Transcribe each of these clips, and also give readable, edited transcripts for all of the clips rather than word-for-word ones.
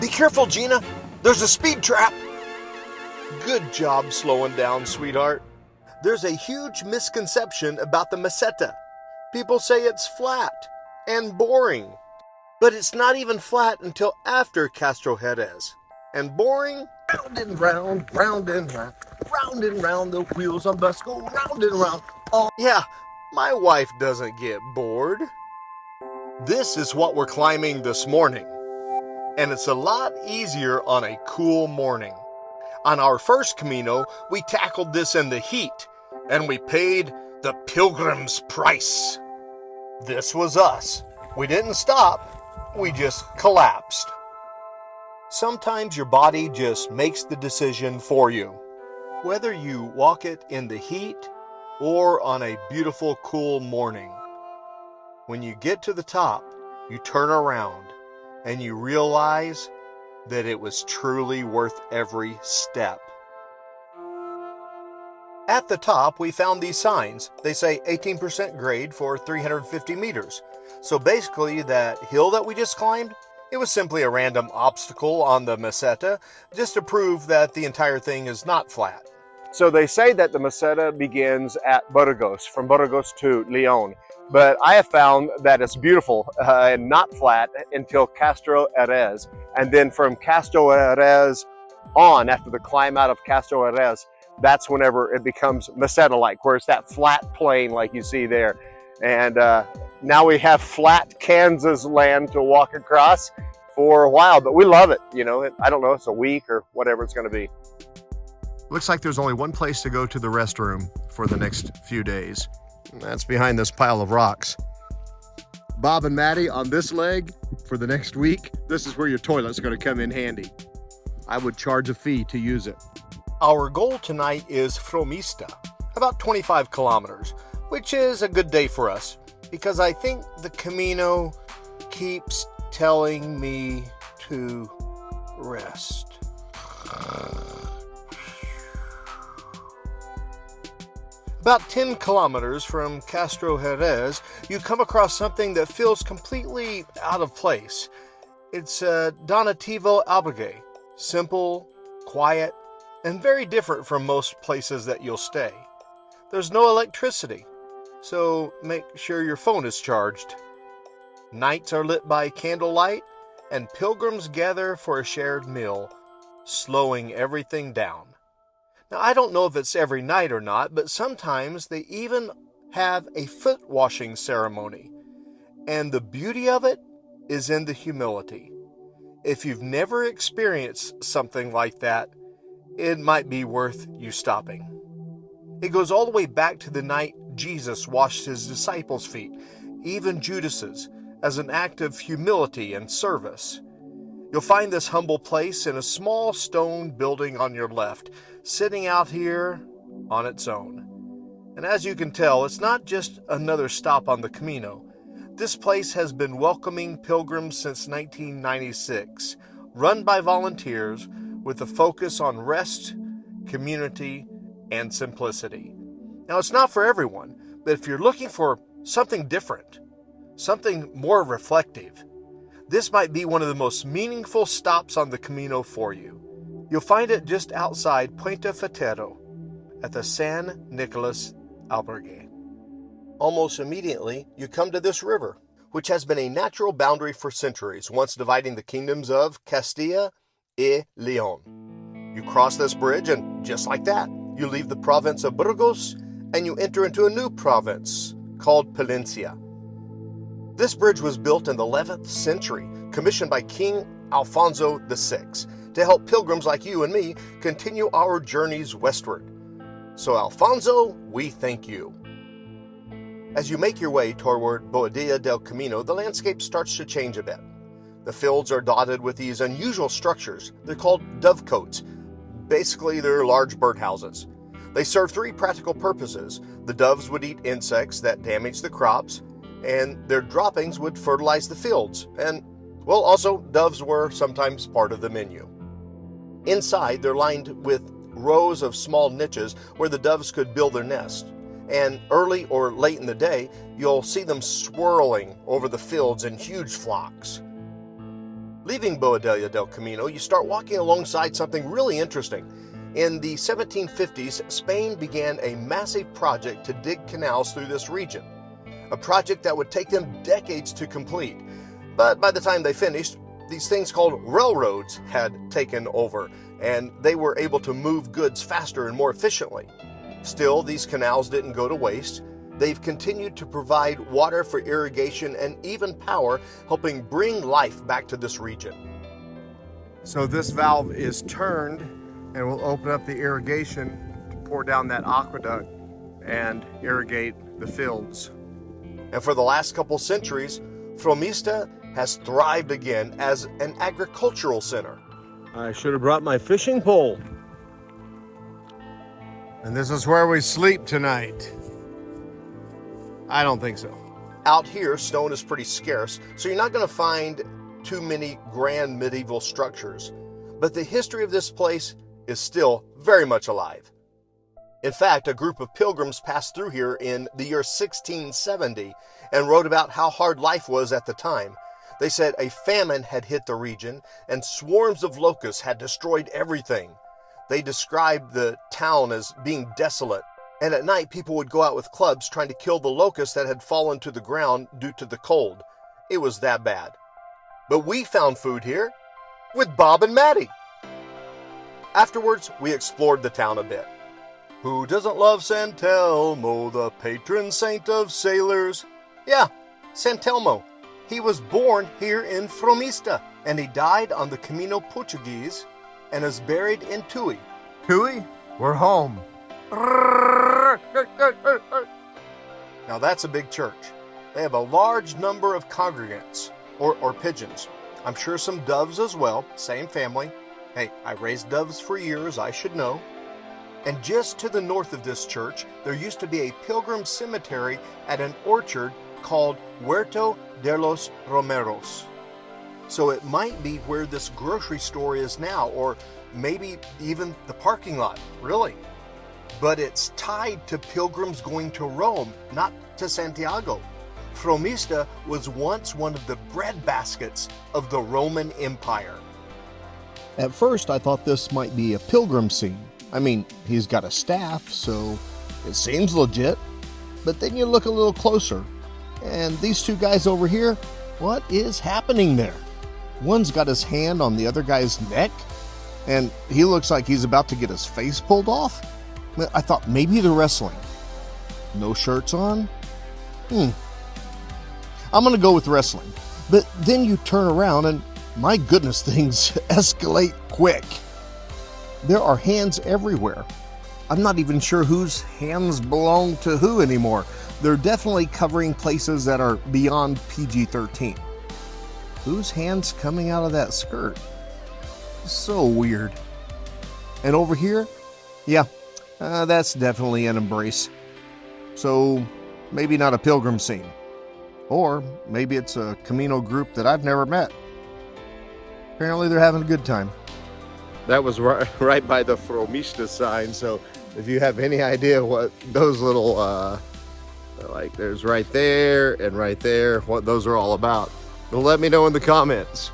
Be careful, Gina. There's a speed trap. Good job slowing down, sweetheart. There's a huge misconception about the Meseta. People say it's flat and boring. But it's not even flat until after Castrojeriz. And boring? Round and round, round and round, round and round, the wheels on bus go round and round. Oh, yeah, my wife doesn't get bored. This is what we're climbing this morning. And it's a lot easier on a cool morning. On our first Camino, we tackled this in the heat, and we paid the pilgrim's price. This was us. We didn't stop, we just collapsed. Sometimes your body just makes the decision for you. Whether you walk it in the heat or on a beautiful, cool morning. When you get to the top, you turn around and you realize that it was truly worth every step. At the top, we found these signs. They say 18% grade for 350 meters. So basically, that hill that we just climbed, it was simply a random obstacle on the Meseta, just to prove that the entire thing is not flat. So they say that the Meseta begins at Burgos, from Burgos to Leon. But I have found that it's beautiful and not flat until Castrojeriz. And then from Castrojeriz on, after the climb out of Castrojeriz, that's whenever it becomes Meseta-like, where it's that flat plain like you see there. And now we have flat Kansas land to walk across for a while, but we love it. You know, I don't know, it's a week or whatever it's going to be. Looks like there's only one place to go to the restroom for the next few days. That's behind this pile of rocks. Bob and Maddie, on this leg for the next week, this is where your toilet's going to come in handy. I would charge a fee to use it. Our goal tonight is Frómista, about 25 kilometers, which is a good day for us because I think the Camino keeps telling me to rest. About 10 kilometers from Castrojeriz, you come across something that feels completely out of place. It's Nicholas Albergue. Simple, quiet, and very different from most places that you'll stay. There's no electricity, so make sure your phone is charged. Nights are lit by candlelight, and pilgrims gather for a shared meal, slowing everything down. Now, I don't know if it's every night or not, but sometimes they even have a foot washing ceremony. And the beauty of it is in the humility. If you've never experienced something like that, it might be worth you stopping. It goes all the way back to the night Jesus washed his disciples' feet, even Judas's, as an act of humility and service. You'll find this humble place in a small stone building on your left, sitting out here on its own. And as you can tell, it's not just another stop on the Camino. This place has been welcoming pilgrims since 1996, run by volunteers with a focus on rest, community, and simplicity. Now, it's not for everyone, but if you're looking for something different, something more reflective, this might be one of the most meaningful stops on the Camino for you. You'll find it just outside Puente Fitero at the San Nicholas Albergue. Almost immediately, you come to this river, which has been a natural boundary for centuries, once dividing the kingdoms of Castilla and Leon. You cross this bridge, and just like that, you leave the province of Burgos, and you enter into a new province called Palencia. This bridge was built in the 11th century, commissioned by King Alfonso VI, to help pilgrims like you and me continue our journeys westward. So Alfonso, we thank you. As you make your way toward Boadilla del Camino, the landscape starts to change a bit. The fields are dotted with these unusual structures. They're called dovecotes. Basically, they're large birdhouses. They serve three practical purposes. The doves would eat insects that damage the crops, and their droppings would fertilize the fields. And, well, also, doves were sometimes part of the menu. Inside, they're lined with rows of small niches where the doves could build their nest. And early or late in the day, you'll see them swirling over the fields in huge flocks. Leaving Boadilla del Camino, you start walking alongside something really interesting. In the 1750s, Spain began a massive project to dig canals through this region, a project that would take them decades to complete. But by the time they finished, these things called railroads had taken over, and they were able to move goods faster and more efficiently. Still, these canals didn't go to waste. They've continued to provide water for irrigation and even power, helping bring life back to this region. So this valve is turned and will open up the irrigation to pour down that aqueduct and irrigate the fields. And for the last couple centuries, Frómista has thrived again as an agricultural center. I should have brought my fishing pole. And this is where we sleep tonight. I don't think so. Out here, stone is pretty scarce, so you're not going to find too many grand medieval structures. But the history of this place is still very much alive. In fact, a group of pilgrims passed through here in the year 1670 and wrote about how hard life was at the time. They said a famine had hit the region and swarms of locusts had destroyed everything. They described the town as being desolate, and at night people would go out with clubs trying to kill the locusts that had fallen to the ground due to the cold. It was that bad. But we found food here with Bob and Maddie. Afterwards, we explored the town a bit. Who doesn't love Santelmo, the patron saint of sailors? Yeah, Santelmo. He was born here in Fromista, and he died on the Camino Portuguese and is buried in Tui. Tui, we're home. Now that's a big church. They have a large number of congregants, or pigeons. I'm sure some doves as well, same family. Hey, I raised doves for years, I should know. And just to the north of this church, there used to be a pilgrim cemetery at an orchard called Huerto de los Romeros. So it might be where this grocery store is now, or maybe even the parking lot, really. But it's tied to pilgrims going to Rome, not to Santiago. Frómista was once one of the breadbaskets of the Roman Empire. At first, I thought this might be a pilgrim scene. I mean, he's got a staff, so it seems legit. But then you look a little closer, and these two guys over here, what is happening there? One's got his hand on the other guy's neck, and he looks like he's about to get his face pulled off. I thought maybe they're wrestling. No shirts on? I'm gonna go with wrestling. But then you turn around and my goodness, things escalate quick. There are hands everywhere. I'm not even sure whose hands belong to who anymore. They're definitely covering places that are beyond PG-13. Whose hand's coming out of that skirt? So weird. And over here? Yeah, that's definitely an embrace. So maybe not a pilgrim scene. Or maybe it's a Camino group that I've never met. Apparently they're having a good time. That was right by the Fromista sign, so if you have any idea what those little, like there's right there and right there, what those are all about, well, let me know in the comments.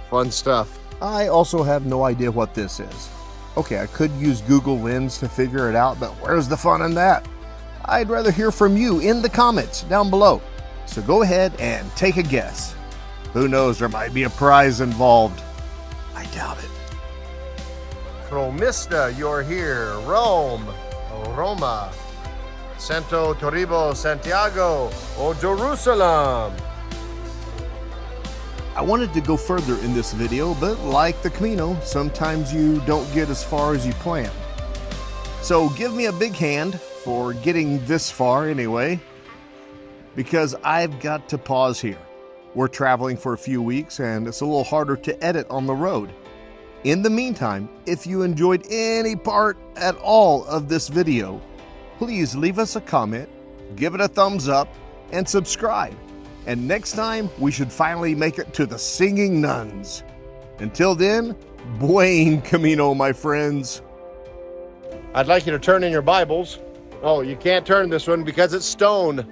Fun stuff. I also have no idea what this is. Okay, I could use Google Lens to figure it out, but where's the fun in that? I'd rather hear from you in the comments down below. So go ahead and take a guess. Who knows, there might be a prize involved. I doubt it. Fromista, you're here. Rome, Roma, Santo Toribio, Santiago, or Jerusalem. I wanted to go further in this video, but like the Camino, sometimes you don't get as far as you plan. So give me a big hand for getting this far anyway, because I've got to pause here. We're traveling for a few weeks and it's a little harder to edit on the road. In the meantime, if you enjoyed any part at all of this video, please leave us a comment, give it a thumbs up, and subscribe. And next time, we should finally make it to the Singing Nuns. Until then, buen camino, my friends. I'd like you to turn in your Bibles. Oh, you can't turn this one because it's stone.